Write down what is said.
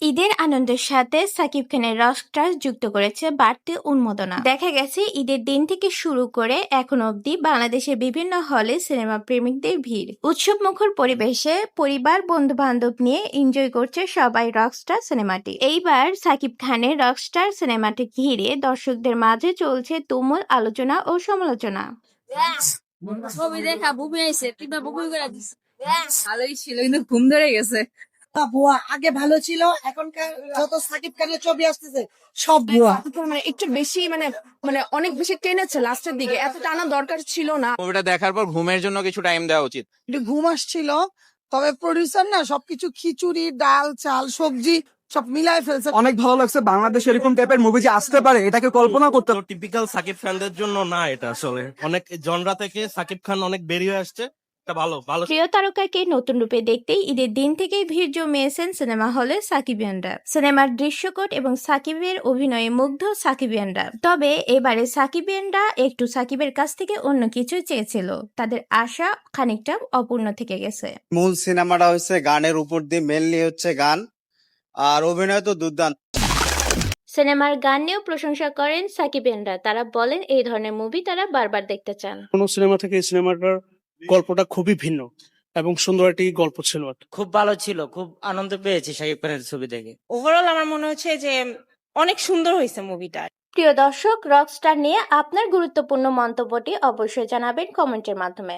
ঈদের আনন্দের সাথে সাকিব খানের রকস্টার যুক্ত করেছে বাড়তি উন্মাদনা। দেখা গেছে ঈদের দিন থেকে শুরু করে এখন অবধি বাংলাদেশের বিভিন্ন হলে সিনেমা প্রেমিকদের ভিড়। উৎসব মুখর পরিবেশে পরিবার বন্ধু বান্ধব নিয়ে এনজয় করছে সবাই রকস্টার সিনেমাটি। এইবার সাকিব খানের রকস্টার সিনেমাটি ঘিরে দর্শকদের মাঝে চলছে তুমুল আলোচনা ও সমালোচনা। ছবি দেখা বুবি আইছে তুই বুবি করে দিস ভালোই ছিল কিন্তু ঘুম ধরে গেছে। ভুয়া আগে ভালো ছিল, এখনকার যত সাকিব খানের ছবি আসতেছে সব ভুয়া। মানে একটু বেশি মানে মানে অনেক বেশি টেনেছে লাস্টের দিকে, এত টানা দরকার ছিল না। মুভিটা দেখার পর ঘুমের জন্য কিছু টাইম দেওয়া উচিত। একটু ঘুম আসছিল, তবে প্রডিউসার না সবকিছু খিচুড়ি ডাল চাল সবজি সব মিলাই ফেলছে। অনেক ভালো লাগছে। বাংলাদেশ এরকম টাইপের মুভি যে আসতে পারে এটাকে কল্পনা করতে টিপিক্যাল সাকিব খানদের জন্য না, এটা আসলে অনেক জনরা থেকে সাকিব খান অনেক বেরিয়ে আসছে। এটা ভালো ভালো প্রিয় তারকাকে নতুন রূপে দেখতেই ঈদের দিন থেকেই ভিড় জমিয়েছেন সিনেমা হলে সাকিবিয়ানরা। সিনেমার দৃশ্যকট এবং সাকিবের অভিনয়ে মুগ্ধ সাকিবিয়ানরা। তবে এবারে সাকিবিয়ানরা একটু সাকিবের কাছ থেকে অন্য কিছু চেয়েছিল, তাদের আশা খানিকটা অপূর্ণ থেকে গেছে। মূল সিনেমাটা হচ্ছে গানের উপর দিয়ে, মেনলি হচ্ছে গান, আর অভিনয় তো দুর্দান্ত। সিনেমার গান নিয়েও প্রশংসা করেন সাকিবিয়ানরা। তারা বলেন এই ধরনের মুভি তারা বারবার দেখতে চান। কোনো সিনেমা থেকে এই সিনেমাটার গল্পটা খুবই ভিন্ন এবং সুন্দর একটি গল্প ছিল। খুব ভালো ছিল, খুব আনন্দ পেয়েছি শাকিব খানের ছবি দেখে। ওভারঅল আমার মনে হচ্ছে যে অনেক সুন্দর হয়েছে মুভিটা। প্রিয় দর্শক, রকস্টার নিয়ে আপনার গুরুত্বপূর্ণ মন্তব্যটি অবশ্যই জানাবেন কমেন্টের মাধ্যমে।